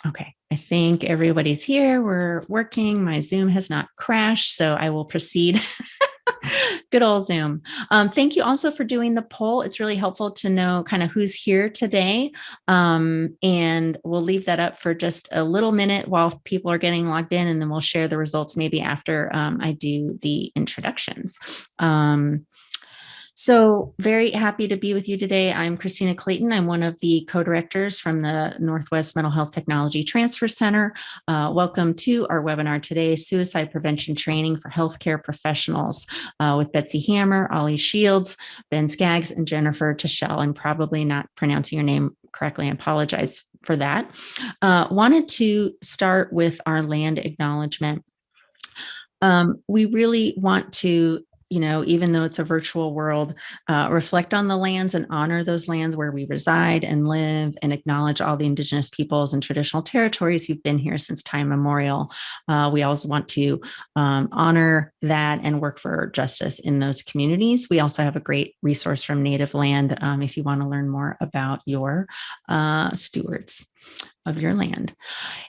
Okay, I think everybody's here. We're working. My Zoom has not crashed, so I will proceed. Good old Zoom. Thank you also for doing the poll. It's really helpful to know kind of who's here today. And we'll leave that up for just a little minute while people are getting logged in, and then we'll share the results maybe after I do the introductions. So very happy to be with you today. I'm Christina Clayton. I'm one of the co-directors from the Northwest Mental Health Technology Transfer Center. Welcome to our webinar today, Suicide Prevention Training for Healthcare Professionals with Betsy Hammer, Ollie Shields, Ben Skaggs, and Jennifer Tischel. I'm probably not pronouncing your name correctly. I apologize for that. Wanted to start with our land acknowledgement. We really want to, even though it's a virtual world, reflect on the lands and honor those lands where we reside and live, and acknowledge all the Indigenous peoples and traditional territories who've been here since time immemorial. We also want to honor that and work for justice in those communities. We also have a great resource from Native Land if you want to learn more about your stewards of your land.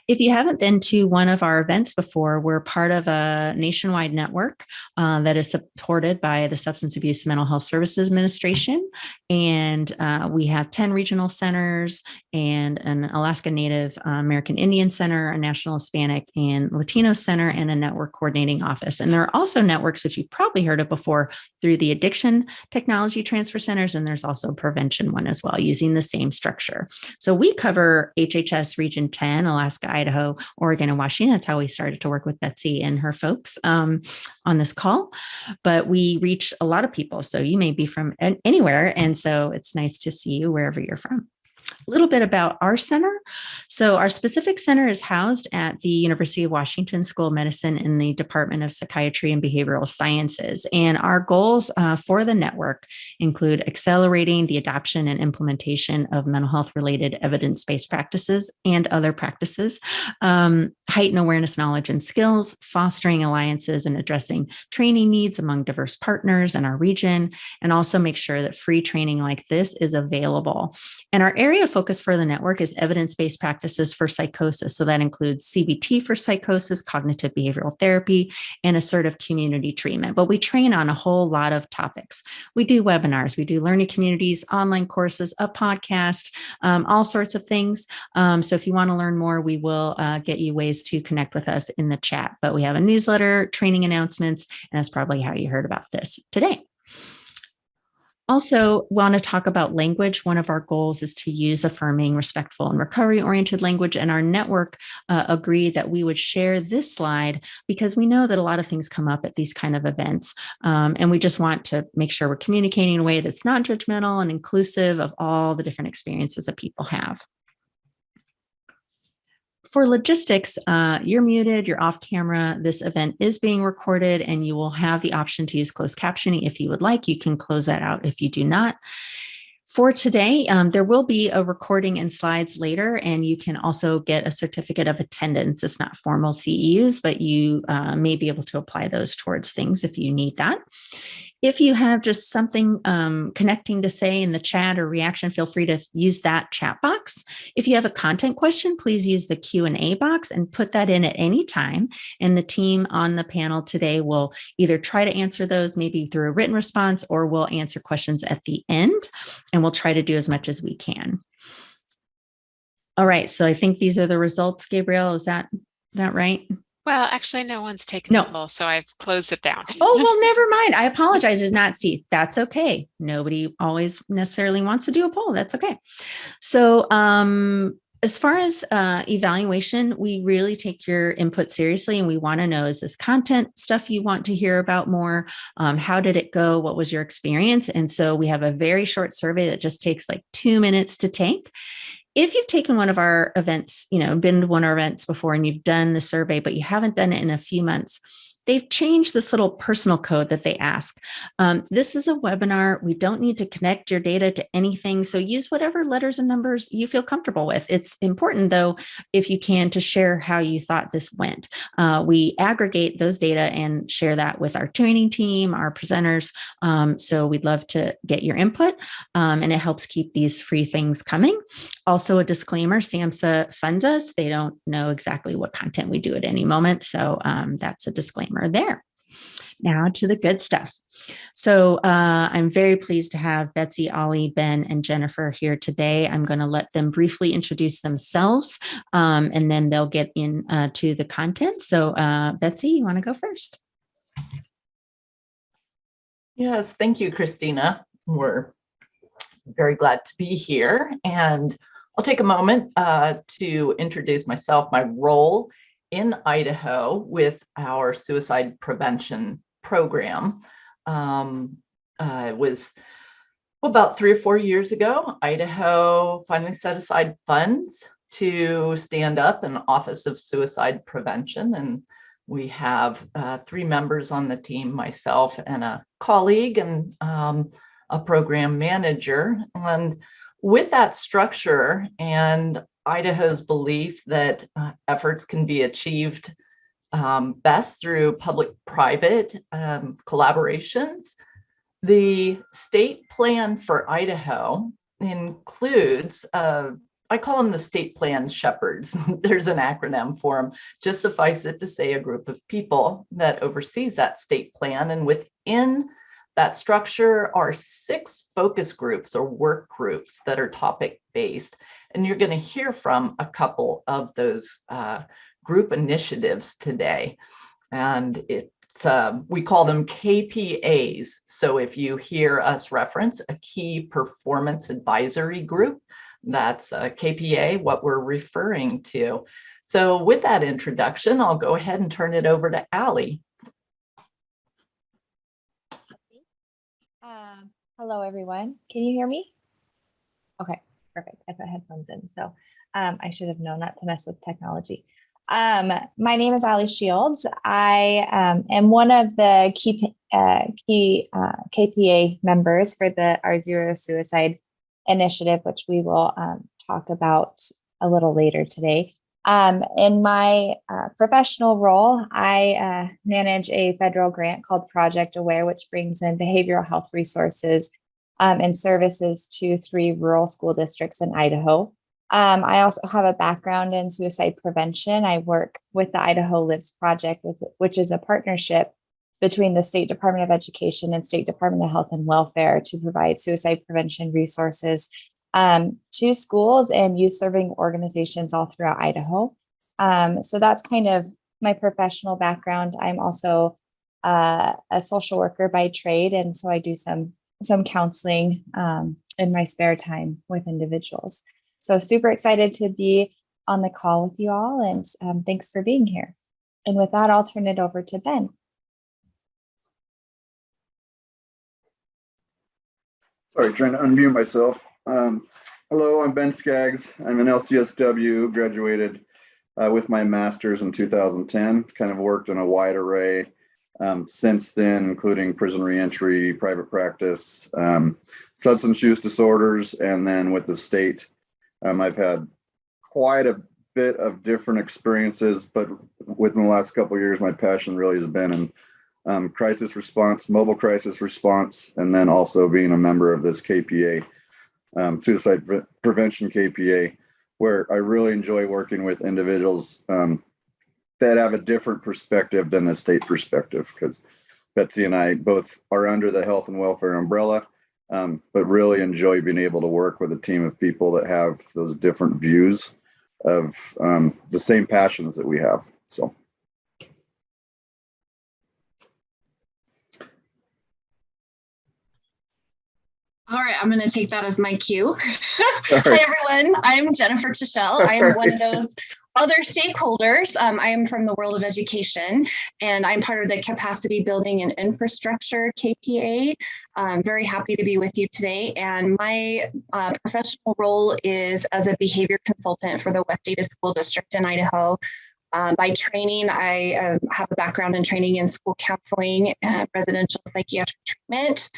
If you haven't been to one of our events before, we're part of a nationwide network that is supported by the Substance Abuse Mental Health Services Administration. And we have 10 regional centers and an Alaska Native American Indian Center, a National Hispanic and Latino Center, and a network coordinating office. And there are also networks, which you've probably heard of before, through the Addiction Technology Transfer Centers. And there's also a prevention one as well, using the same structure. So we cover HHS Region 10, Alaska, Idaho, Oregon, and Washington. That's how we started to work with Betsy and her folks on this call. But we reach a lot of people. So you may be from anywhere. And so it's nice to see you wherever you're from. A little bit about our center. So our specific center is housed at the University of Washington School of Medicine in the Department of Psychiatry and Behavioral Sciences. And our goals for the network include accelerating the adoption and implementation of mental health related evidence-based practices and other practices, heighten awareness, knowledge, and skills, fostering alliances and addressing training needs among diverse partners in our region, and also make sure that free training like this is available. And our area of focus for the network is evidence-based practices for psychosis. So that includes CBT for psychosis, cognitive behavioral therapy, and assertive community treatment. But we train on a whole lot of topics. We do webinars, we do learning communities, online courses, a podcast, all sorts of things. So if you want to learn more, we will get you ways to connect with us in the chat. But we have a newsletter, training announcements, and that's probably how you heard about this today. Also, want to talk about language. One of our goals is to use affirming, respectful, and recovery-oriented language. And our network agreed that we would share this slide because we know that a lot of things come up at these kind of events. And we just want to make sure we're communicating in a way that's not judgmental and inclusive of all the different experiences that people have. For logistics, you're muted, you're off camera. This event is being recorded, and you will have the option to use closed captioning if you would like. You can close that out if you do not. For today, there will be a recording and slides later, and you can also get a certificate of attendance. It's not formal CEUs, but you may be able to apply those towards things if you need that. If you have just something connecting to say in the chat or reaction, feel free to use that chat box. If you have a content question, please use the Q&A box and put that in at any time. And the team on the panel today will either try to answer those maybe through a written response, or we'll answer questions at the end, and we'll try to do as much as we can. All right, so I think these are the results, Gabrielle. Is that right? Well, actually, no one's taken the poll, so I've closed it down. Oh, well, never mind. I apologize. I did not see. That's okay. Nobody always necessarily wants to do a poll. That's okay. So as far as evaluation, we really take your input seriously, and we want to know, is this content stuff you want to hear about more? How did it go? What was your experience? And so we have a very short survey that just takes like 2 minutes to take. If you've taken one of our events, been to one of our events before and you've done the survey, but you haven't done it in a few months, they've changed this little personal code that they ask. This is a webinar. We don't need to connect your data to anything. So use whatever letters and numbers you feel comfortable with. It's important, though, if you can, to share how you thought this went. We aggregate those data and share that with our training team, our presenters. So we'd love to get your input, and it helps keep these free things coming. Also, a disclaimer, SAMHSA funds us. They don't know exactly what content we do at any moment. So that's a disclaimer there. Now to the good stuff. So I'm very pleased to have Betsy, Ollie, Ben, and Jennifer here today. I'm going to let them briefly introduce themselves, and then they'll get into the content. So Betsy, you want to go first? Yes, thank you, Christina. We're very glad to be here. And I'll take a moment to introduce myself, my role in Idaho with our suicide prevention program. It was about 3 or 4 years ago, Idaho finally set aside funds to stand up an Office of Suicide Prevention. And we have 3 members on the team, myself and a colleague and a program manager. And with that structure and Idaho's belief that efforts can be achieved best through public-private collaborations, the state plan for Idaho includes, I call them the state plan shepherds. There's an acronym for them. Just suffice it to say a group of people that oversees that state plan. And within that structure are 6 focus groups or work groups that are topic-based. And you're going to hear from a couple of those group initiatives today. And we call them KPAs. So if you hear us reference a key performance advisory group, that's a KPA, what we're referring to. So with that introduction, I'll go ahead and turn it over to Allie. Hello, everyone. Can you hear me? Okay, perfect. I put headphones in, so I should have known not to mess with technology. My name is Allie Shields. I am one of the key KPA members for our Zero Suicide Initiative, which we will talk about a little later today. In my professional role, I manage a federal grant called Project Aware, which brings in behavioral health resources and services to 3 rural school districts in Idaho. I also have a background in suicide prevention. I work with the Idaho Lives Project, which is a partnership between the State Department of Education and State Department of Health and Welfare to provide suicide prevention resources to schools and youth serving organizations all throughout Idaho. So that's kind of my professional background. I'm also a social worker by trade, and so I do some counseling in my spare time with individuals. So super excited to be on the call with you all, and thanks for being here. And with that, I'll turn it over to Ben. Sorry, trying to unmute myself. Hello, I'm Ben Skaggs. I'm an LCSW, graduated with my master's in 2010, kind of worked in a wide array since then, including prison reentry, private practice, substance use disorders, and then with the state. I've had quite a bit of different experiences, but within the last couple of years, my passion really has been in crisis response, mobile crisis response, and then also being a member of this KPA, suicide prevention KPA, where I really enjoy working with individuals that have a different perspective than the state perspective, because Betsy and I both are under the health and welfare umbrella, but really enjoy being able to work with a team of people that have those different views of the same passions that we have. So. All right, I'm going to take that as my cue. Hi, everyone. I'm Jennifer Tischel. I am one of those other stakeholders. I am from the world of education, and I'm part of the Capacity Building and Infrastructure KPA. I'm very happy to be with you today. And my professional role is as a behavior consultant for the West Ada School District in Idaho. By training, I have a background in training in school counseling and residential psychiatric treatment.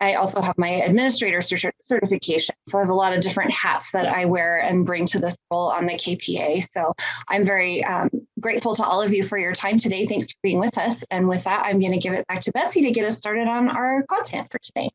I also have my administrator certification. So I have a lot of different hats that I wear and bring to this role on the KPA. So I'm very grateful to all of you for your time today. Thanks for being with us. And with that, I'm going to give it back to Betsy to get us started on our content for today.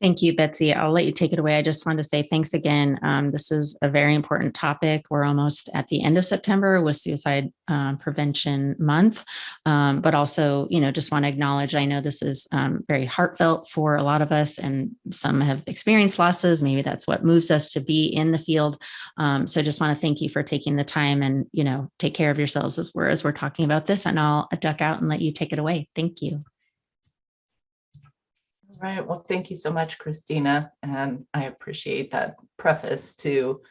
Thank you, Betsy. I'll let you take it away. I just wanted to say thanks again. This is a very important topic. We're almost at the end of September with Suicide Prevention Month, but also, just want to acknowledge, I know this is very heartfelt for a lot of us, and some have experienced losses. Maybe that's what moves us to be in the field. So I just want to thank you for taking the time and, take care of yourselves as we're talking about this, and I'll duck out and let you take it away. Thank you. Right. Well, thank you so much, Christina. And I appreciate that preface to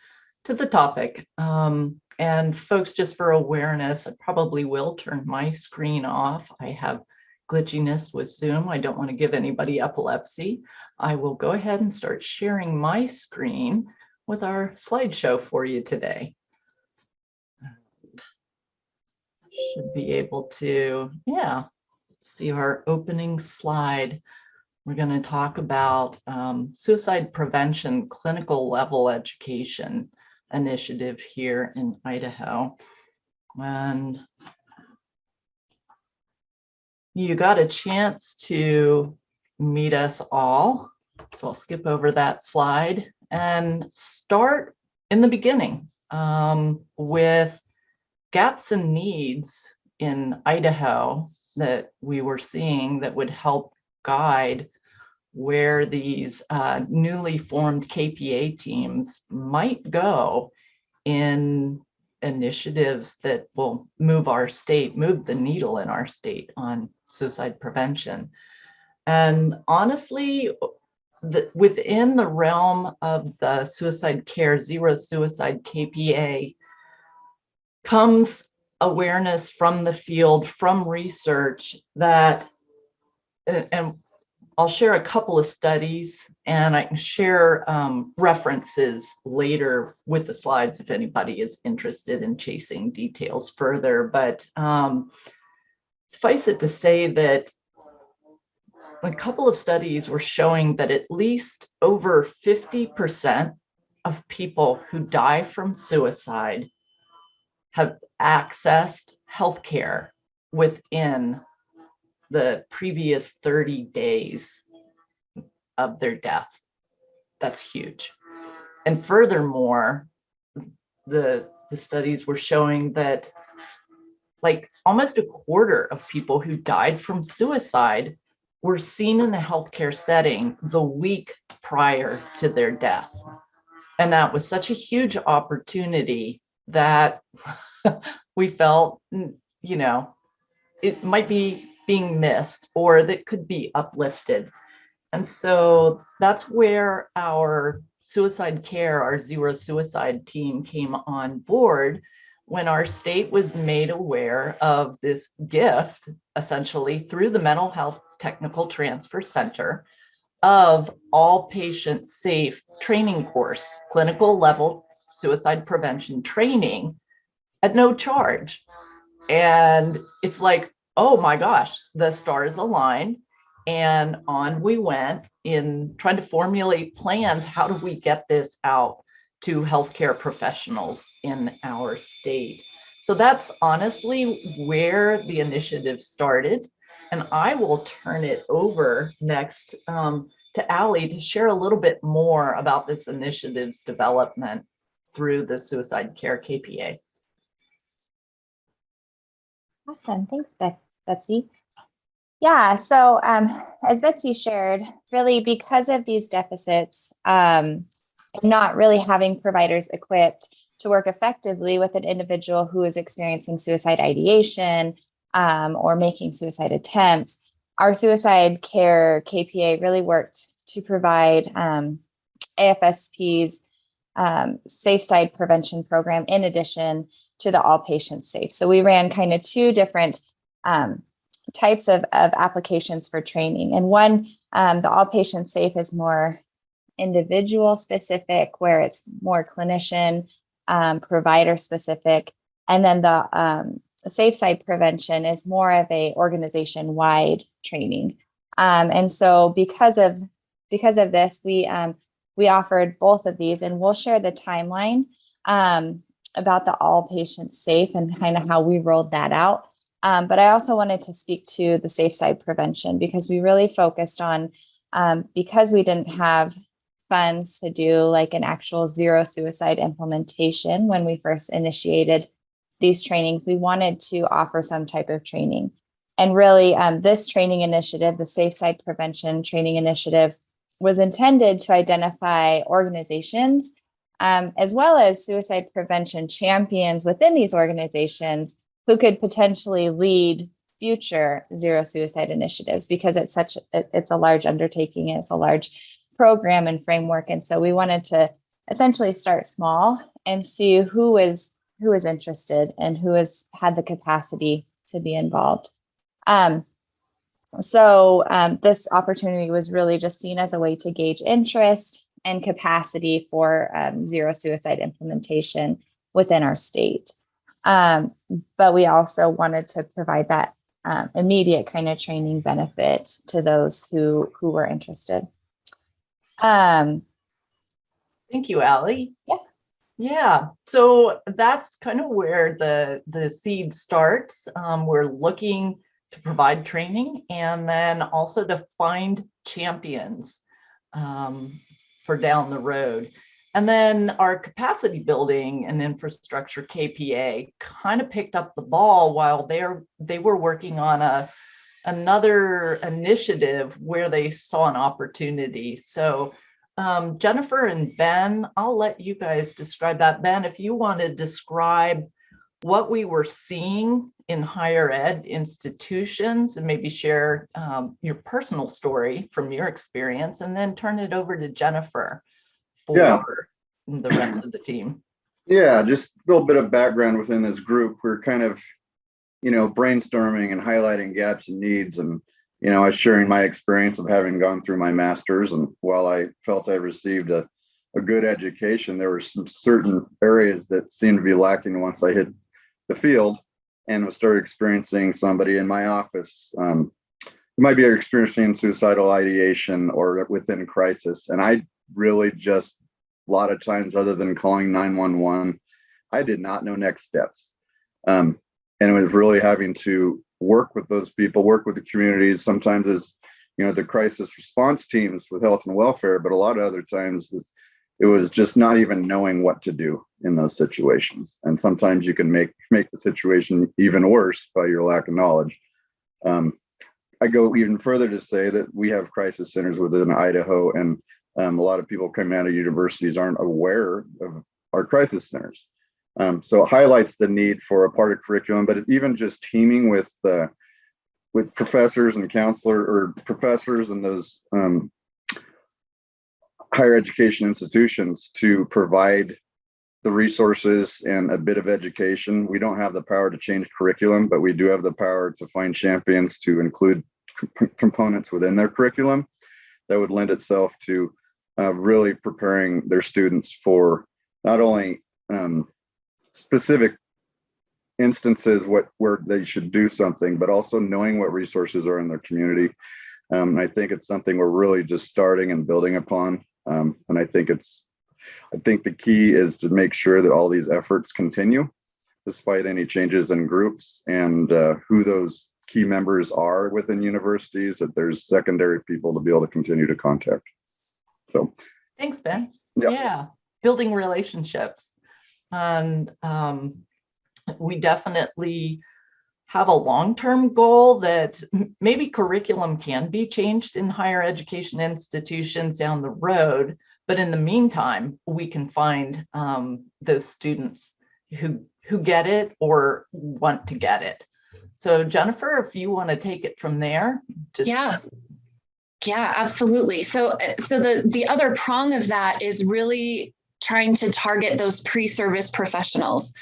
the topic. And folks, just for awareness, I probably will turn my screen off. I have glitchiness with Zoom. I don't want to give anybody epilepsy. I will go ahead and start sharing my screen with our slideshow for you today. Should be able to, see our opening slide. We're going to talk about suicide prevention clinical level education initiative here in Idaho. And you got a chance to meet us all. So I'll skip over that slide and start in the beginning with gaps and needs in Idaho that we were seeing that would help guide where these newly formed KPA teams might go in initiatives that will move the needle in our state on suicide prevention. And honestly, within the realm of the suicide care, zero suicide KPA, comes awareness from the field, from research that, and I'll share a couple of studies, and I can share references later with the slides if anybody is interested in chasing details further. But suffice it to say that a couple of studies were showing that at least over 50% of people who die from suicide have accessed healthcare within the previous 30 days of their death. That's huge. And furthermore, the studies were showing that like almost a quarter of people who died from suicide were seen in a healthcare setting the week prior to their death. And that was such a huge opportunity that we felt, it might be being missed or that could be uplifted. And so that's where our suicide care, our zero suicide team came on board when our state was made aware of this gift, essentially through the Mental Health Technical Transfer Center, of all patient safe training course, clinical level suicide prevention training at no charge. And it's like, oh my gosh, the stars aligned, and on we went in trying to formulate plans. How do we get this out to healthcare professionals in our state? So that's honestly where the initiative started. And I will turn it over next to Allie to share a little bit more about this initiative's development through the Suicide Care KPA. Awesome. Thanks, Betsy. Yeah, so as Betsy shared, really because of these deficits, and not really having providers equipped to work effectively with an individual who is experiencing suicide ideation or making suicide attempts, our suicide care KPA really worked to provide AFSP's Safe Side Prevention Program in addition to the All Patients Safe. So we ran kind of two different types of applications for training. And one, the All Patients Safe is more individual specific, where it's more clinician, provider specific. And then the safe side prevention is more of a organization-wide training. And so because of this, we offered both of these, and we'll share the timeline about the All Patients Safe and kind of how we rolled that out. But I also wanted to speak to the safe side prevention, because we really focused on, because we didn't have funds to do like an actual zero suicide implementation when we first initiated these trainings, we wanted to offer some type of training. And really, this training initiative, the Safe Side Prevention Training Initiative, was intended to identify organizations as well as suicide prevention champions within these organizations who could potentially lead future zero suicide initiatives, because it's a large undertaking, it's a large program and framework. And so we wanted to essentially start small and see who is interested and who has had the capacity to be involved. So this opportunity was really just seen as a way to gauge interest and capacity for zero suicide implementation within our state. But we also wanted to provide that immediate kind of training benefit to those who were interested. Thank you, Allie. Yeah. Yeah, so that's kind of where the seed starts. We're looking to provide training and then also to find champions for down the road. And then our capacity building and infrastructure KPA kind of picked up the ball while they were working on another initiative where they saw an opportunity. So Jennifer and Ben, I'll let you guys describe that. Ben, if you want to describe what we were seeing in higher ed institutions and maybe share your personal story from your experience, and then turn it over to Jennifer for the rest of the team. Yeah, just a little bit of background within this group. We're kind of, brainstorming and highlighting gaps and needs, and I was sharing my experience of having gone through my master's, and while I felt I received a good education, there were some certain areas that seemed to be lacking once I hit the field and started experiencing somebody in my office who might be experiencing suicidal ideation or within crisis. And I really just, a lot of times, other than calling 911, I did not know next steps. And it was really having to work with those people, work with the communities, sometimes as the crisis response teams with health and welfare, but a lot of other times it was just not even knowing what to do in those situations. And sometimes you can make the situation even worse by your lack of knowledge. I go even further to say that we have crisis centers within Idaho, and a lot of people coming out of universities aren't aware of our crisis centers. So it highlights the need for a part of curriculum, but even just teaming with professors and professors and those higher education institutions to provide the resources and a bit of education. We don't have the power to change curriculum, but we do have the power to find champions to include components within their curriculum that would lend itself to really preparing their students for not only specific instances where they should do something, but also knowing what resources are in their community. And I think it's something we're really just starting and building upon. And I think the key is to make sure that all these efforts continue despite any changes in groups, and who those key members are within universities, that there's secondary people to be able to continue to contact. So thanks, Ben. Yep. Yeah, building relationships. And we definitely have a long-term goal that maybe curriculum can be changed in higher education institutions down the road, but in the meantime, we can find those students who get it or want to get it. So Jennifer, if you want to take it from there. Yeah, absolutely. So the other prong of that is really trying to target those pre-service professionals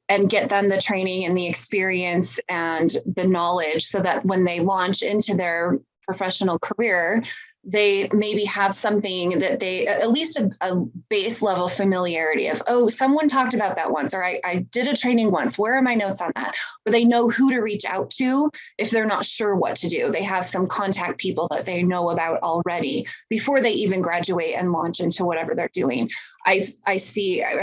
and get them the training and the experience and the knowledge so that when they launch into their professional career, they maybe have something that they, at least a base level familiarity of, oh, someone talked about that once, or I did a training once. Where are my notes on that? Or they know who to reach out to if they're not sure what to do. They have some contact people that they know about already before they even graduate and launch into whatever they're doing. I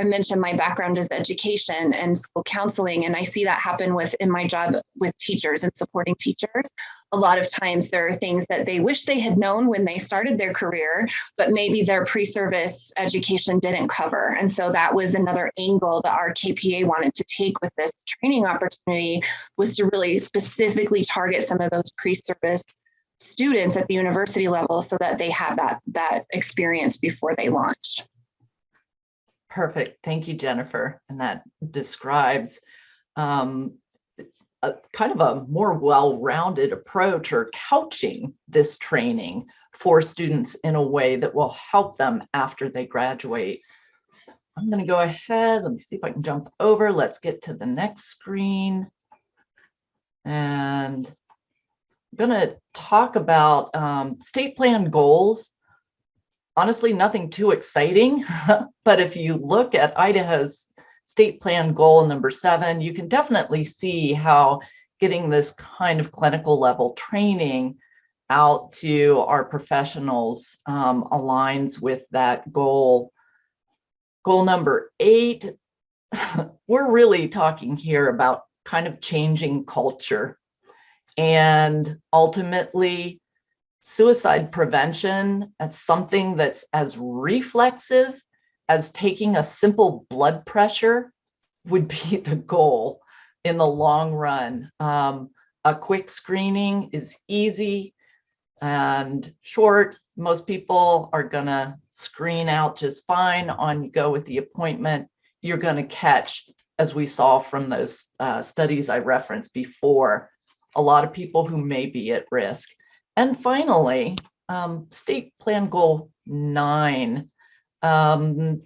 mentioned my background is education and school counseling, and I see that happen in my job with teachers and supporting teachers. A lot of times there are things that they wish they had known when they started their career, but maybe their pre-service education didn't cover. And so that was another angle that our KPA wanted to take with this training opportunity, was to really specifically target some of those pre-service students at the university level so that they have that experience before they launch. Perfect. Thank you, Jennifer. And that describes a kind of a more well-rounded approach, or couching this training for students in a way that will help them after they graduate. I'm going to go ahead. Let me see if I can jump over. Let's get to the next screen. And I'm going to talk about state plan goals. Honestly, nothing too exciting, but if you look at Idaho's state plan goal number 7, you can definitely see how getting this kind of clinical level training out to our professionals aligns with that goal. Goal number 8, we're really talking here about kind of changing culture, and ultimately suicide prevention as something that's as reflexive as taking a simple blood pressure would be the goal in the long run. A quick screening is easy and short. Most people are gonna screen out just fine. On you go with the appointment. You're gonna catch, as we saw from those studies I referenced before, a lot of people who may be at risk. And finally, state plan goal 9,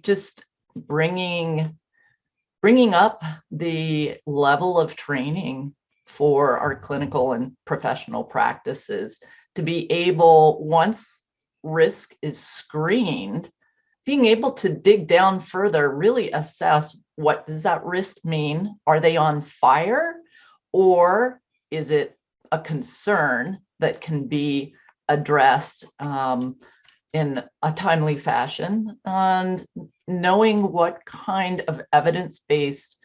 just bringing up the level of training for our clinical and professional practices to be able, once risk is screened, being able to dig down further, really assess, what does that risk mean? Are they on fire, or is it a concern that can be addressed in a timely fashion? And knowing what kind of evidence-based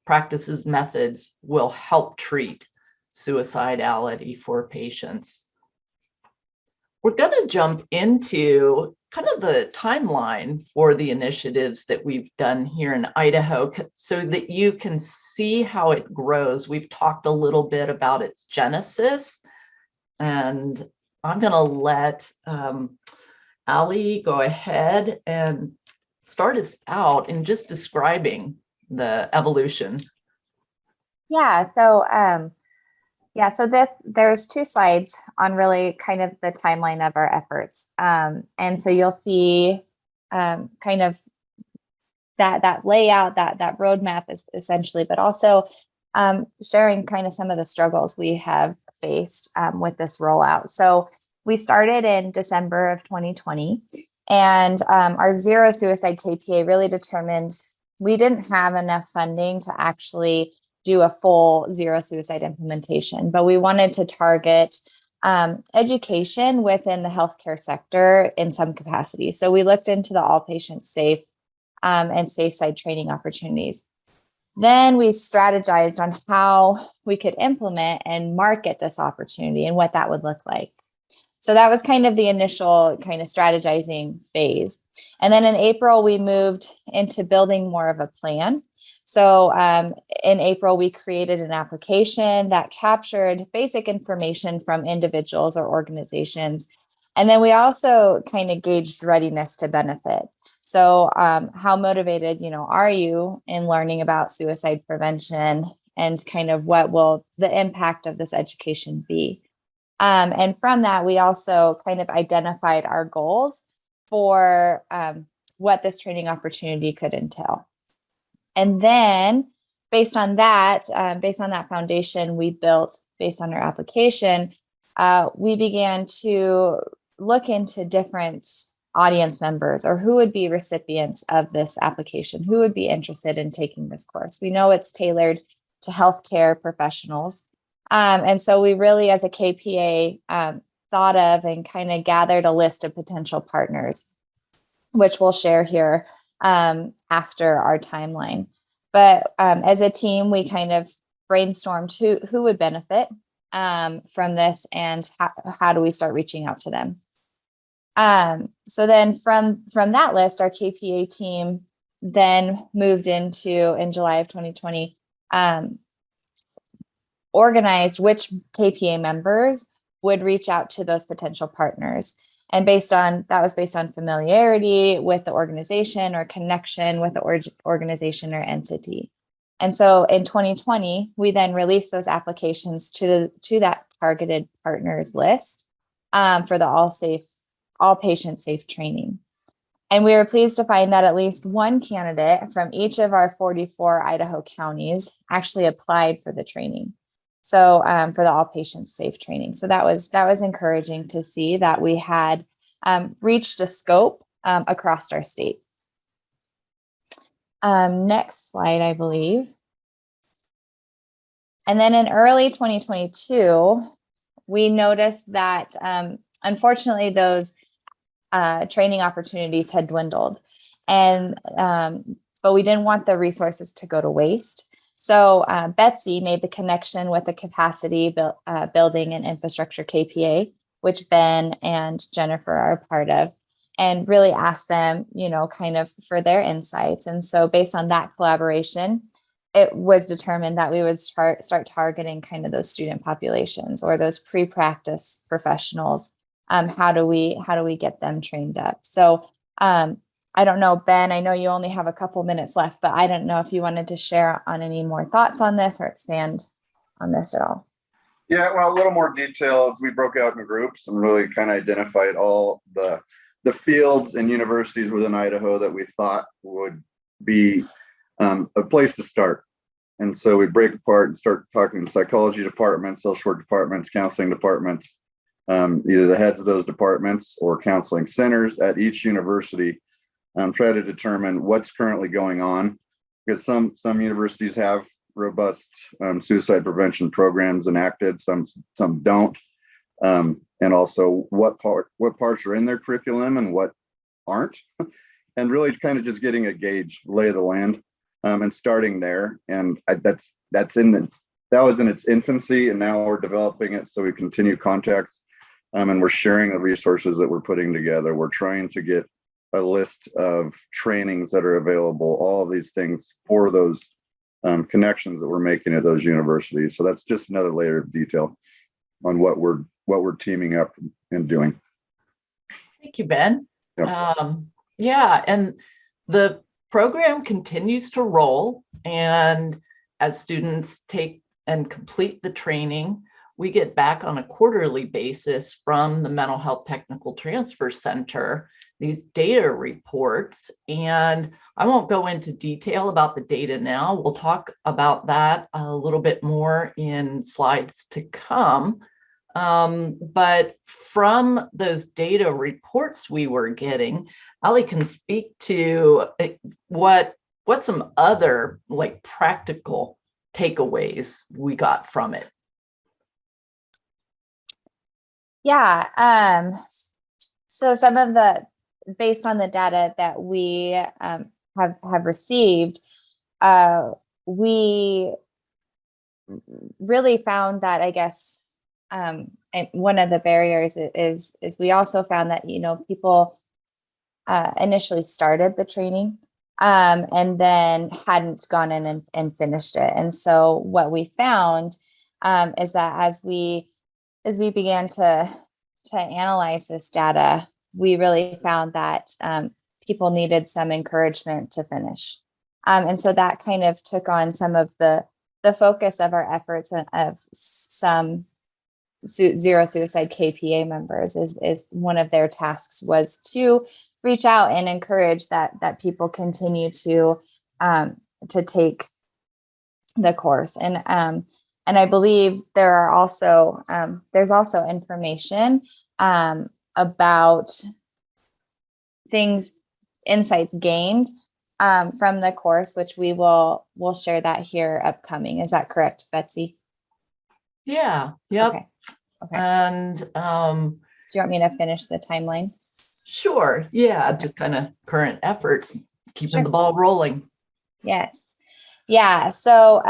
practices, methods will help treat suicidality for patients. We're going to jump into kind of the timeline for the initiatives that we've done here in Idaho so that you can see how it grows. We've talked a little bit about its genesis, and I'm going to let Ali go ahead and start us out in just describing the evolution. Yeah, so there's 2 slides on really kind of the timeline of our efforts. And so you'll see kind of that layout, that roadmap is essentially, but also sharing kind of some of the struggles we have faced with this rollout. So we started in December of 2020, and our Zero Suicide KPA really determined we didn't have enough funding to actually do a full zero suicide implementation, but we wanted to target education within the healthcare sector in some capacity. So we looked into the all patients safe and safe side training opportunities. Then we strategized on how we could implement and market this opportunity and what that would look like. So that was kind of the initial kind of strategizing phase. And then in April, we moved into building more of a plan. So in April, we created an application that captured basic information from individuals or organizations. And then we also kind of gauged readiness to benefit. So how motivated, are you in learning about suicide prevention, and kind of what will the impact of this education be? And from that, we also kind of identified our goals for what this training opportunity could entail. And then based on that foundation we built based on our application, we began to look into different audience members or who would be recipients of this application, who would be interested in taking this course. We know it's tailored to healthcare professionals. And so we really, as a KPA, thought of and kind of gathered a list of potential partners, which we'll share here after our timeline. But as a team, we kind of brainstormed who would benefit from this and how do we start reaching out to them. So then from that list, our KPA team then moved into, in July of 2020, organized which KPA members would reach out to those potential partners. And that was based on familiarity with the organization or connection with the organization or entity. And so in 2020, we then released those applications to that targeted partners list for the all patient safe training. And we were pleased to find that at least one candidate from each of our 44 Idaho counties actually applied for the training. So for the all patient safe training. So that was encouraging to see that we had reached a scope across our state. Next slide, I believe. And then in early 2022, we noticed that unfortunately those training opportunities had dwindled, and but we didn't want the resources to go to waste. So Betsy made the connection with the capacity building and infrastructure KPA, which Ben and Jennifer are a part of, and really asked them, kind of for their insights. And so based on that collaboration, it was determined that we would start targeting kind of those student populations or those pre-practice professionals. How do we get them trained up? So I don't know, Ben, I know you only have a couple minutes left, but I don't know if you wanted to share on any more thoughts on this or expand on this at all. Yeah, well, a little more detail as we broke out in groups and really kind of identified all the fields and universities within Idaho that we thought would be a place to start. And so we break apart and start talking to psychology departments, social work departments, counseling departments, either the heads of those departments or counseling centers at each university. Try to determine what's currently going on, because some universities have robust suicide prevention programs enacted, some don't, and also what parts are in their curriculum and what aren't, and really kind of just getting a gauge, lay of the land, and starting there. And that was in its infancy, and now we're developing it, so we continue contacts, and we're sharing the resources that we're putting together. We're trying to get a list of trainings that are available, all of these things for those connections that we're making at those universities. So that's just another layer of detail on what we're teaming up and doing. Thank you, Ben. Yep. Yeah, and the program continues to roll, and as students take and complete the training, we get back on a quarterly basis from the Mental Health Technical Transfer Center these data reports. And I won't go into detail about the data now. We'll talk about that a little bit more in slides to come. But from those data reports we were getting, Ali can speak to what some other like practical takeaways we got from it. Yeah. So some of based on the data that we have received, we really found that, I guess, and one of the barriers is we also found that, people initially started the training and then hadn't gone in and finished it. And so what we found is that as we began to analyze this data, we really found that people needed some encouragement to finish. And so that kind of took on some of the focus of our efforts of some Zero Suicide KPA members is one of their tasks was to reach out and encourage that people continue to take the course. And I believe there's also information about insights gained from the course, which we'll share that here upcoming. Is that correct, Betsy? Yeah. Yep. Okay. And do you want me to finish the timeline? Sure. Yeah. Just kind of current efforts, keeping the ball rolling. Yes. Yeah. So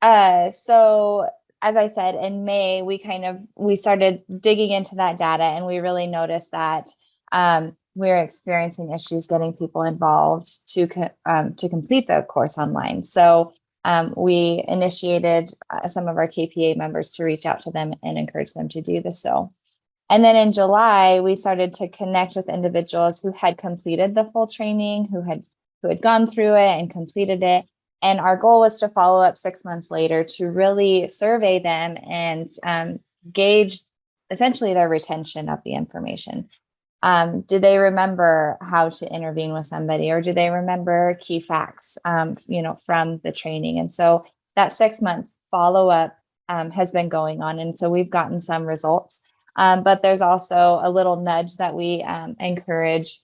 as I said, in May, we started digging into that data, and we really noticed that we're experiencing issues getting people involved to complete the course online. So we initiated some of our KPA members to reach out to them and encourage them to do this. And then in July, we started to connect with individuals who had completed the full training, who had gone through it and completed it. And our goal was to follow up 6 months later to really survey them and gauge essentially their retention of the information. Do they remember how to intervene with somebody, or do they remember key facts, from the training? And so that 6 month follow up has been going on. And so we've gotten some results, but there's also a little nudge that we encourage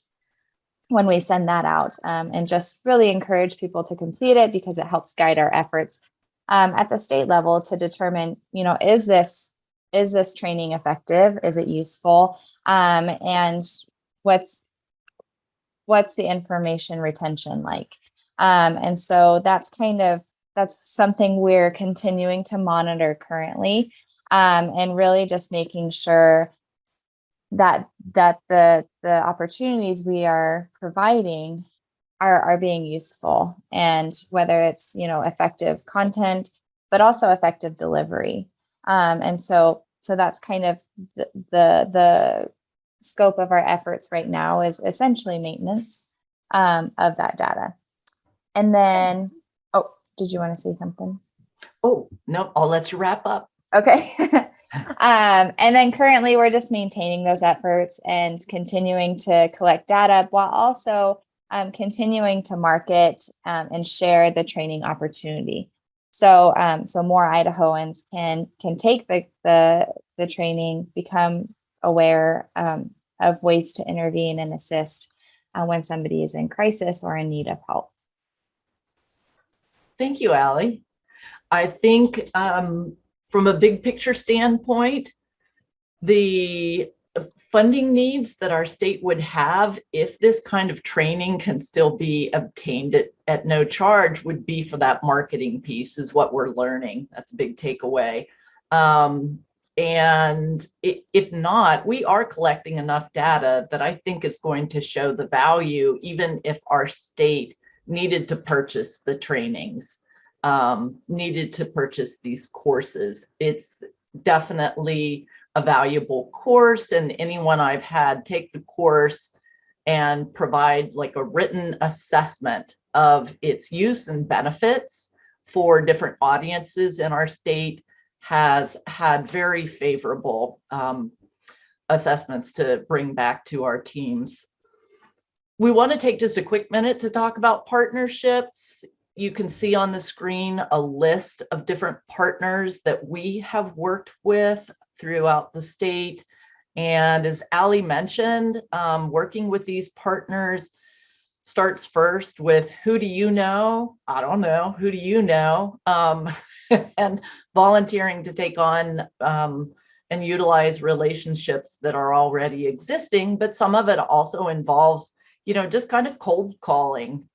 when we send that out, and just really encourage people to complete it, because it helps guide our efforts at the state level to determine, is this training effective? Is it useful? And what's the information retention like? And so that's something we're continuing to monitor currently, and really just making sure that the opportunities we are providing are being useful, and whether it's effective content, but also effective delivery. And so that's kind of the scope of our efforts right now, is essentially maintenance of that data. And then, did you want to say something? Oh, no, I'll let you wrap up. Okay. And then currently we're just maintaining those efforts and continuing to collect data, while also continuing to market and share the training opportunity. So more Idahoans can take the training, become aware of ways to intervene and assist when somebody is in crisis or in need of help. Thank you, Allie. I think from a big picture standpoint, the funding needs that our state would have, if this kind of training can still be obtained at no charge, would be for that marketing piece, is what we're learning. That's a big takeaway. And if not, we are collecting enough data that I think is going to show the value, even if our state needed to purchase the trainings, needed to purchase these courses. It's definitely a valuable course, and anyone I've had take the course and provide like a written assessment of its use and benefits for different audiences in our state has had very favorable assessments to bring back to our teams. We want to take just a quick minute to talk about partnerships. You can see on the screen a list of different partners that we have worked with throughout the state. And as Allie mentioned, working with these partners starts first with, who do you know? I don't know. Who do you know? And volunteering to take on and utilize relationships that are already existing. But some of it also involves, just kind of cold calling,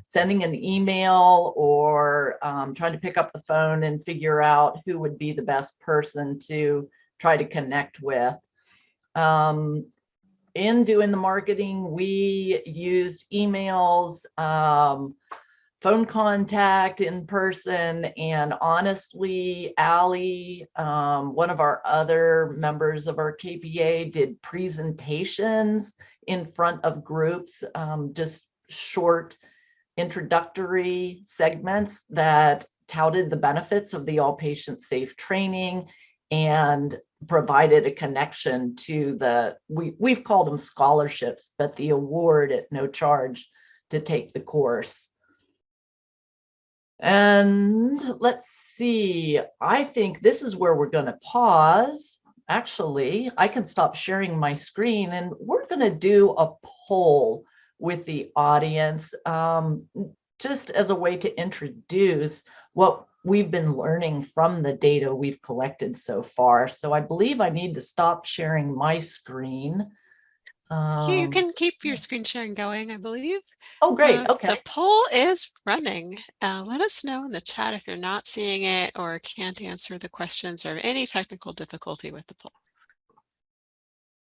sending an email, or trying to pick up the phone and figure out who would be the best person to try to connect with. In doing the marketing, we used emails, phone contact, in person, and honestly, Allie, one of our other members of our KPA, did presentations in front of groups, just short introductory segments that touted the benefits of the all patient safe training and provided a connection to we've called them scholarships, but the award at no charge to take the course. And let's see, I think this is where we're going to pause. actually, I can stop sharing my screen and we're going to do a poll with the audience, just as a way to introduce what we've been learning from the data we've collected so far. So I believe I need to stop sharing my screen. You can keep your screen sharing going, I believe. Oh, great. Okay. The poll is running. Let us know in the chat if you're not seeing it or can't answer the questions or have any technical difficulty with the poll.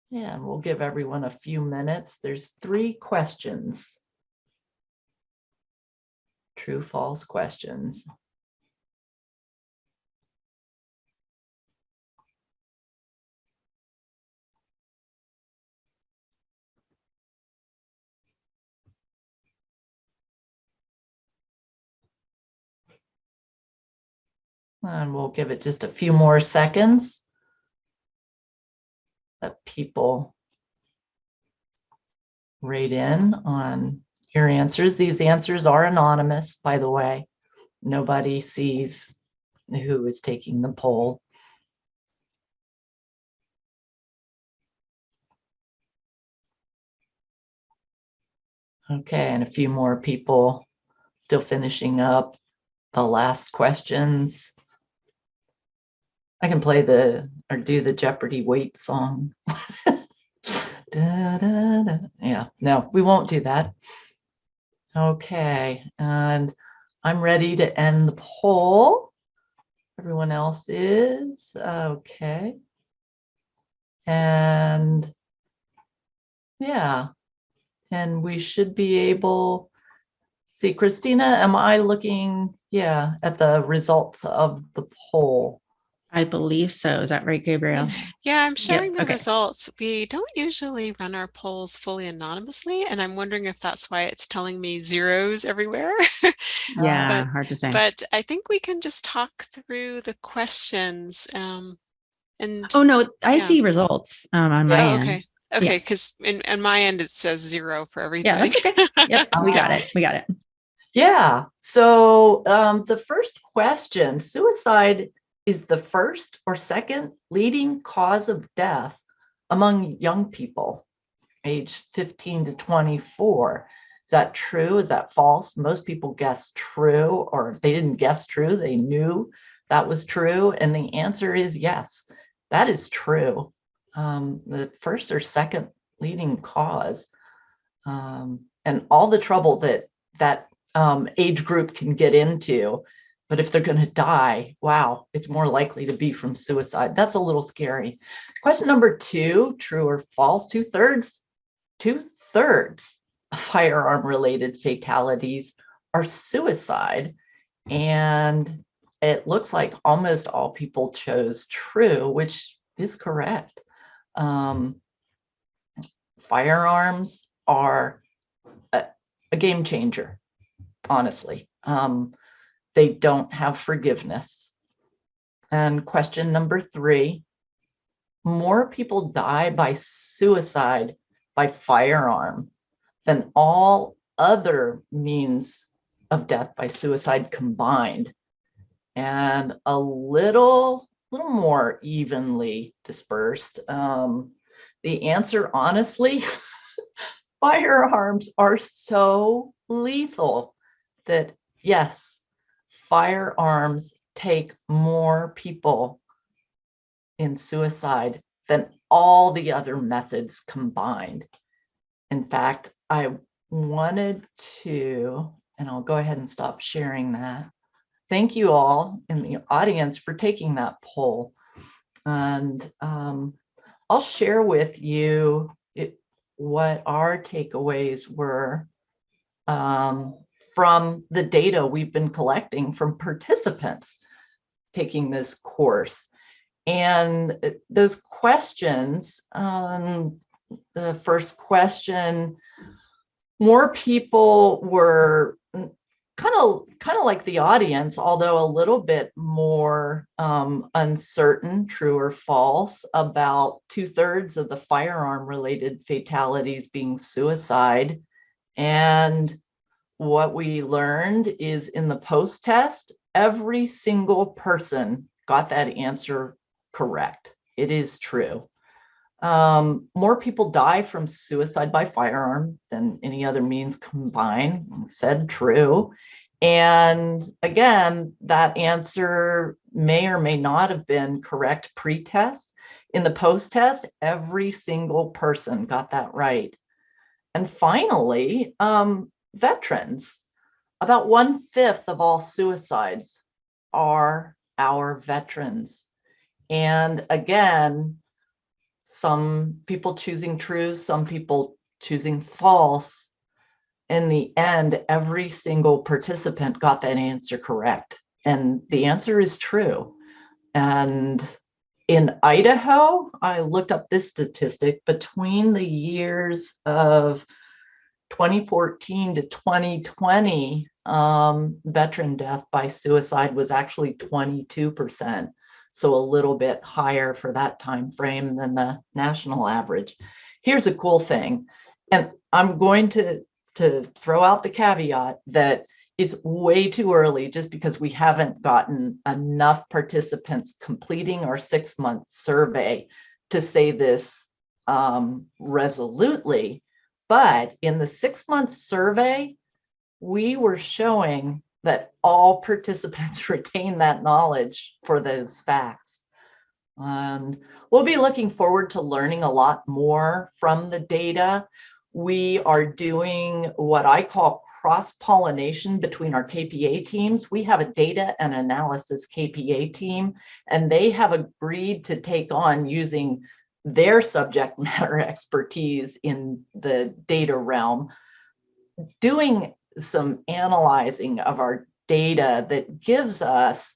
Yeah, and we'll give everyone a few minutes. There's 3 questions. True, false questions. And we'll give it just a few more seconds. Let people rate in on your answers. These answers are anonymous, by the way. Nobody sees who is taking the poll. Okay, and a few more people still finishing up the last questions. I can play or do the Jeopardy wait song. Da, da, da. Yeah, no, we won't do that. Okay, and I'm ready to end the poll. Everyone else is okay. And yeah, and we should be able, see, Christina, am I looking, yeah, at the results of the poll? I believe so. Is that right, Gabriel? Yeah, I'm showing the okay. results. We don't usually run our polls fully anonymously, and I'm wondering if that's why it's telling me zeros everywhere. Yeah, hard to say. But I think we can just talk through the questions. And oh no, I see results on my end. Okay. Okay, because in my end it says 0 for everything. Yeah, that's okay. Yep, we got it. We got it. Yeah. So the first question, suicide is the first or second leading cause of death among young people aged 15 to 24. Is that true? Is that false? Most people guess true, or if they didn't guess true, they knew that was true. And the answer is yes, that is true. The first or second leading cause. And all the trouble that age group can get into. But if they're going to die, wow, it's more likely to be from suicide. That's a little scary. Question number 2, true or false? Two-thirds of firearm-related fatalities are suicide. And it looks like almost all people chose true, which is correct. Firearms are a game changer, honestly. They don't have forgiveness. And question number 3, more people die by suicide by firearm than all other means of death by suicide combined, and a little more evenly dispersed. The answer, honestly, firearms are so lethal that yes, firearms take more people in suicide than all the other methods combined. In fact, I wanted to, and I'll go ahead and stop sharing that. Thank you all in the audience for taking that poll. And I'll share with you what our takeaways were from the data we've been collecting from participants taking this course. And those questions, the first question, more people were kind of like the audience, although a little bit more uncertain, true or false, about 2/3 of the firearm related fatalities being suicide. And what we learned is in the post test, every single person got that answer correct. it is true. More people die from suicide by firearm than any other means combined, said true. And again, that answer may or may not have been correct pre-test. In the post-test, every single person got that right. And finally, veterans. About 1/5 of all suicides are our veterans. And again, some people choosing true, some people choosing false. In the end, every single participant got that answer correct. And the answer is true. And in Idaho, I looked up this statistic, between the years of 2014 to 2020, veteran death by suicide was actually 22%. So a little bit higher for that time frame than the national average. Here's a cool thing, and I'm going to throw out the caveat that it's way too early, just because we haven't gotten enough participants completing our 6-month survey to say this resolutely. But in the 6-month survey, we were showing that all participants retain that knowledge for those facts. And we'll be looking forward to learning a lot more from the data. We are doing what I call cross-pollination between our KPA teams. We have a data and analysis KPA team, and they have agreed to take on using their subject matter expertise in the data realm, doing some analyzing of our data that gives us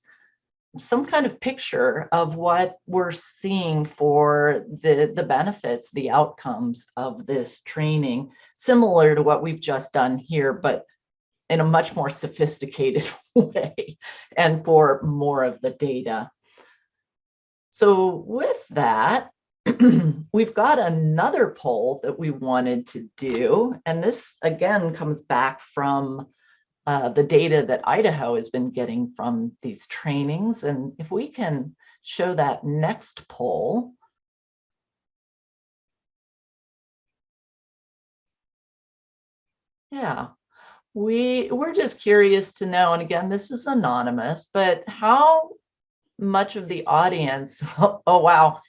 some kind of picture of what we're seeing for the benefits, the outcomes of this training, similar to what we've just done here, but in a much more sophisticated way and for more of the data. So with that, we've got another poll that we wanted to do, and this again comes back from the data that Idaho has been getting from these trainings. And if we can show that next poll. Yeah, we're just curious to know, and again, this is anonymous, but how much of the audience, oh wow,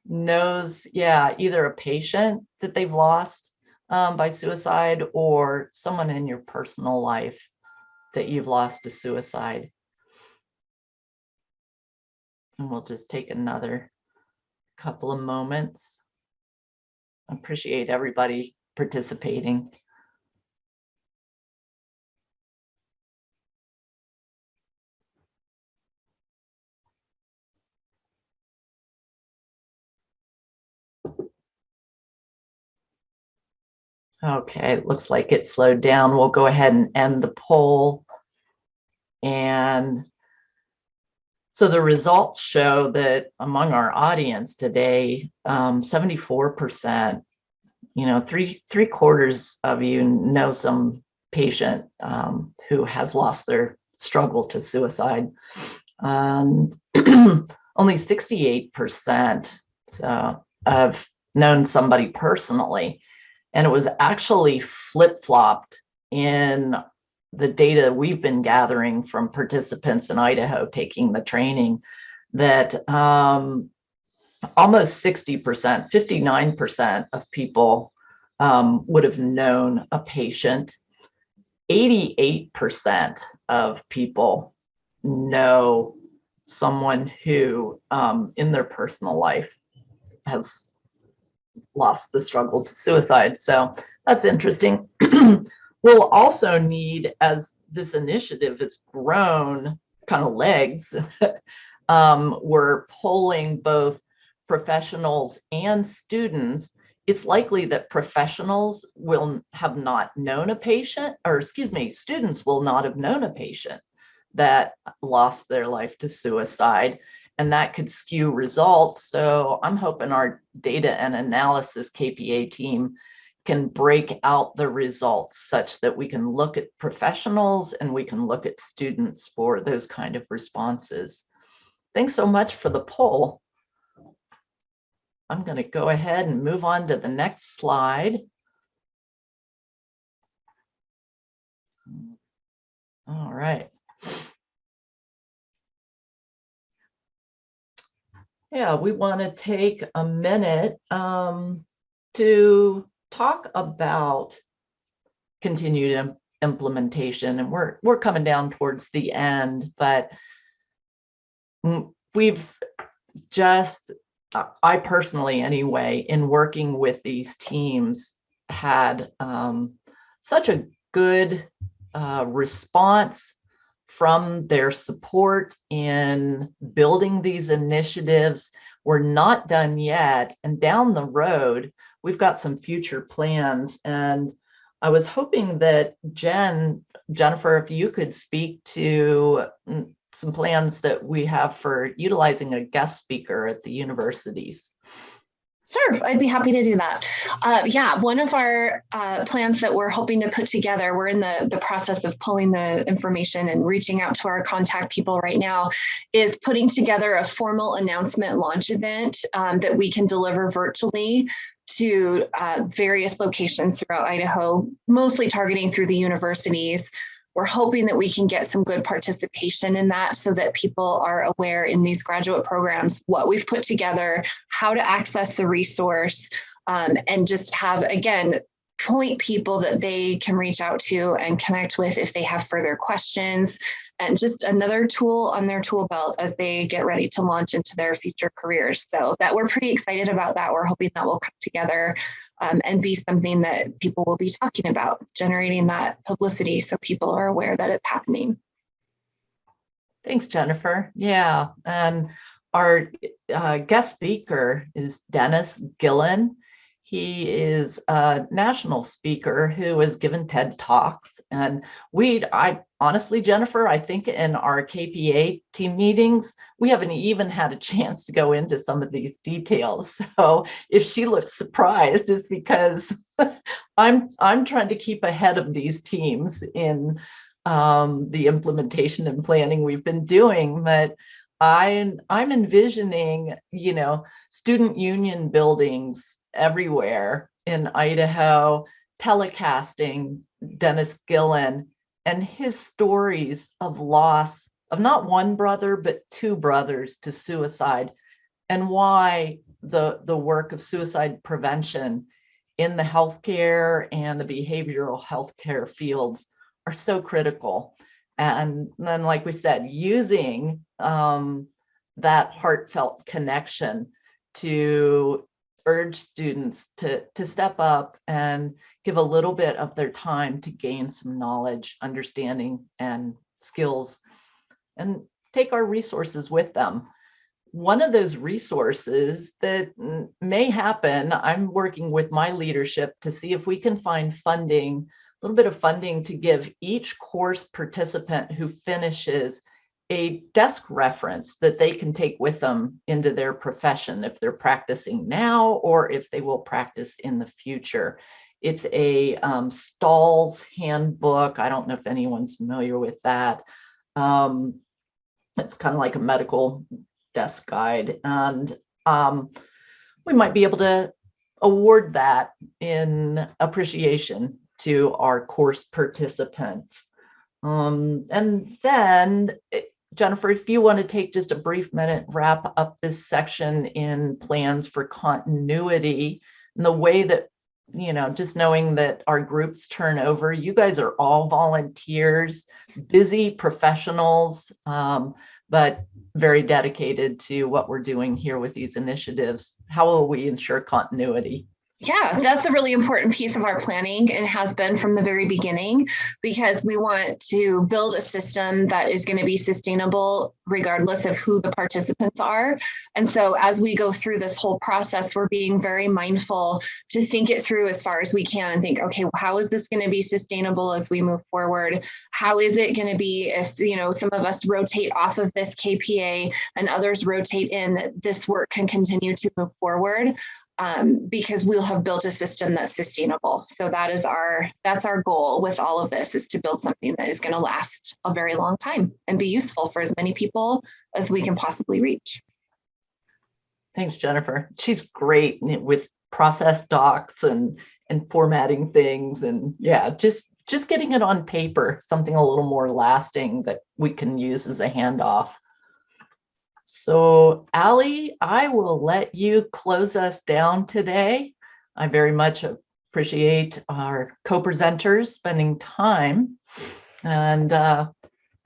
knows, yeah, either a patient that they've lost by suicide, or someone in your personal life that you've lost to suicide. And we'll just take another couple of moments. I appreciate everybody participating. Okay, it looks like it slowed down. We'll go ahead and end the poll. And so the results show that among our audience today, 74%, three-quarters of you know some patient who has lost their struggle to suicide. Only 68% have known somebody personally. And it was actually flip-flopped in the data we've been gathering from participants in Idaho taking the training, that almost 60%, 59% of people would have known a patient. 88% of people know someone who in their personal life has lost the struggle to suicide. So that's interesting. We'll also need, as this initiative has grown kind of legs, we're polling both professionals and students. It's likely that professionals will have not known a patient, or excuse me, students will not have known a patient that lost their life to suicide, and that could skew results. So I'm hoping our data and analysis KPA team can break out the results such that we can look at professionals and we can look at students for those kind of responses. Thanks so much for the poll. I'm going to go ahead and move on to the next slide. All right. Yeah, we want to take a minute to talk about continued implementation, and we're coming down towards the end, but we've just, I personally anyway, in working with these teams, had such a good response from their support in building these initiatives. We're not done yet, and down the road, we've got some future plans. And I was hoping that Jennifer, if you could speak to some plans that we have for utilizing a guest speaker at the universities. Sure, I'd be happy to do that. Yeah, one of our plans that we're hoping to put together, we're in the process of pulling the information and reaching out to our contact people right now, is putting together a formal announcement launch event that we can deliver virtually to various locations throughout Idaho, mostly targeting through the universities. We're hoping that we can get some good participation in that so that people are aware in these graduate programs what we've put together, how to access the resource, and just have, again, point people that they can reach out to and connect with if they have further questions, and just another tool on their tool belt as they get ready to launch into their future careers. So that we're pretty excited about that. We're hoping that will come together and be something that people will be talking about, generating that publicity so people are aware that it's happening. Thanks, Jennifer. Yeah, and our guest speaker is Dennis Gillen. He is a national speaker who has given TED Talks. And I honestly, Jennifer, I think in our KPA team meetings, we haven't even had a chance to go into some of these details. So if she looks surprised, it's because I'm trying to keep ahead of these teams in the implementation and planning we've been doing. But I'm envisioning, student union buildings everywhere in Idaho, telecasting Dennis Gillen and his stories of loss of not one brother, but two brothers to suicide, and why the work of suicide prevention in the healthcare and the behavioral healthcare fields are so critical. And then, like we said, using that heartfelt connection to urge students to step up and give a little bit of their time to gain some knowledge, understanding, and skills, and take our resources with them. One of those resources that may happen, I'm working with my leadership to see if we can find funding, a little bit of funding to give each course participant who finishes a desk reference that they can take with them into their profession if they're practicing now or if they will practice in the future. It's a Stahl's handbook. I don't know if anyone's familiar with that. It's kind of like a medical desk guide, and we might be able to award that in appreciation to our course participants. And then, Jennifer, if you want to take just a brief minute, wrap up this section in plans for continuity, and the way that, just knowing that our groups turn over, you guys are all volunteers, busy professionals, but very dedicated to what we're doing here with these initiatives. How will we ensure continuity? Yeah, that's a really important piece of our planning and has been from the very beginning, because we want to build a system that is going to be sustainable regardless of who the participants are. And so as we go through this whole process, we're being very mindful to think it through as far as we can and think, okay, how is this going to be sustainable as we move forward? How is it going to be if, some of us rotate off of this KPA and others rotate in, that this work can continue to move forward? Because we'll have built a system that's sustainable. So that's our goal with all of this, is to build something that is going to last a very long time and be useful for as many people as we can possibly reach. Thanks, Jennifer. She's great with process docs and formatting things, and yeah, just getting it on paper, something a little more lasting that we can use as a handoff. So Allie, I will let you close us down today. I very much appreciate our co-presenters spending time, and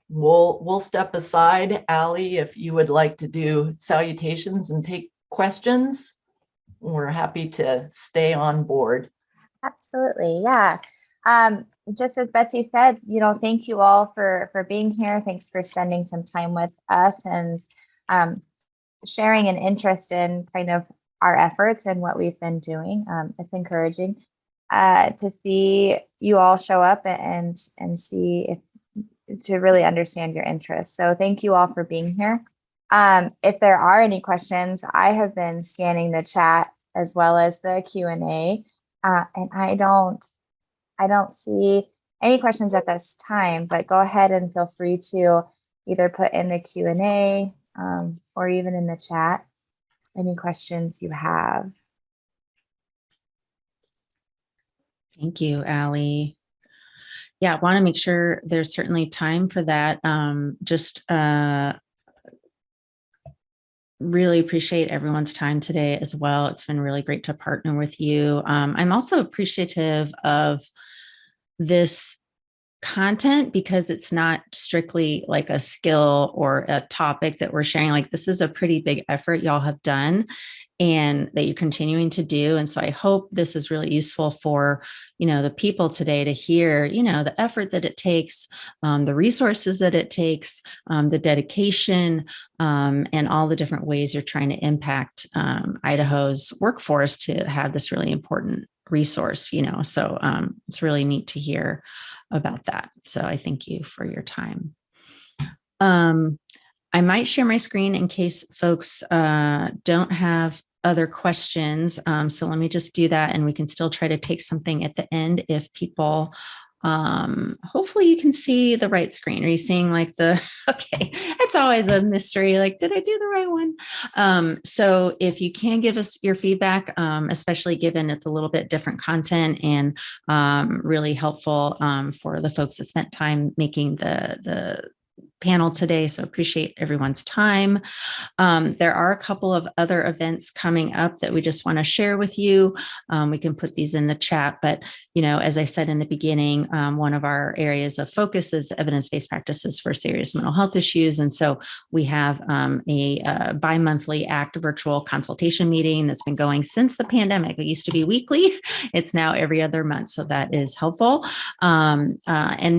we'll step aside. Allie, if you would like to do salutations and take questions, we're happy to stay on board. Absolutely. Yeah. Just as Betsy said, thank you all for being here. Thanks for spending some time with us and sharing an interest in kind of our efforts and what we've been doing. It's encouraging to see you all show up and see to really understand your interests. So thank you all for being here. If there are any questions, I have been scanning the chat as well as the Q&A, and I don't see any questions at this time, but go ahead and feel free to either put in the Q&A or even in the chat any questions you have. Thank you, Allie. Yeah, I want to make sure there's certainly time for that. Really appreciate everyone's time today as well. It's been really great to partner with you. I'm also appreciative of this content because it's not strictly like a skill or a topic that we're sharing. Like, this is a pretty big effort y'all have done and that you're continuing to do. And so I hope this is really useful for, the people today to hear, the effort that it takes, the resources that it takes, the dedication, and all the different ways you're trying to impact Idaho's workforce to have this really important resource, so it's really neat to hear about that. So I thank you for your time. I might share my screen in case folks don't have other questions. So let me just do that, and we can still try to take something at the end if people, hopefully you can see the right screen. Are you seeing like okay, it's always a mystery, like, did I do the right one? So if you can give us your feedback, especially given it's a little bit different content and really helpful for the folks that spent time making the panel today. So appreciate everyone's time. There are a couple of other events coming up that we just want to share with you. We can put these in the chat, but as I said in the beginning, one of our areas of focus is evidence-based practices for serious mental health issues. And so we have a bi-monthly ACT virtual consultation meeting that's been going since the pandemic. It used to be weekly. It's now every other month. So that is helpful. And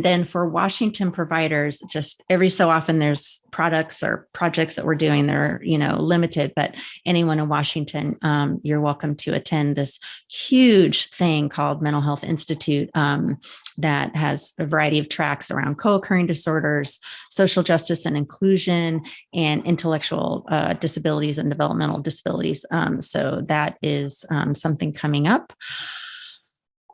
then for Washington providers, just every so often there's products or projects that we're doing that are, limited, but anyone in Washington, you're welcome to attend this huge thing called Mental Health Institute that has a variety of tracks around co-occurring disorders, social justice and inclusion, and intellectual disabilities and developmental disabilities. So that is something coming up.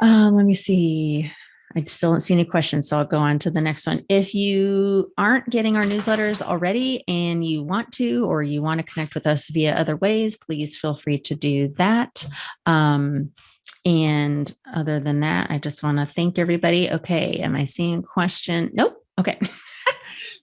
Let me see. I still don't see any questions, so I'll go on to the next one. If you aren't getting our newsletters already and you want to, or you want to connect with us via other ways, please feel free to do that. And other than that, I just want to thank everybody. Okay, am I seeing a question? Nope. Okay.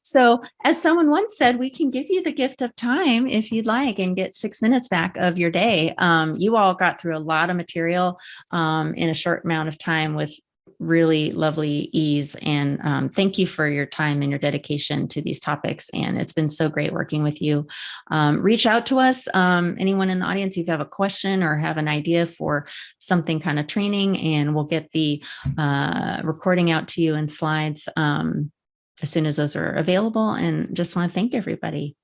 So as someone once said, we can give you the gift of time if you'd like and get 6 minutes back of your day. You all got through a lot of material in a short amount of time with really lovely ease. And thank you for your time and your dedication to these topics. And it's been so great working with you. Reach out to us. Anyone in the audience, if you have a question or have an idea for something kind of training, and we'll get the recording out to you in slides as soon as those are available. And just want to thank everybody.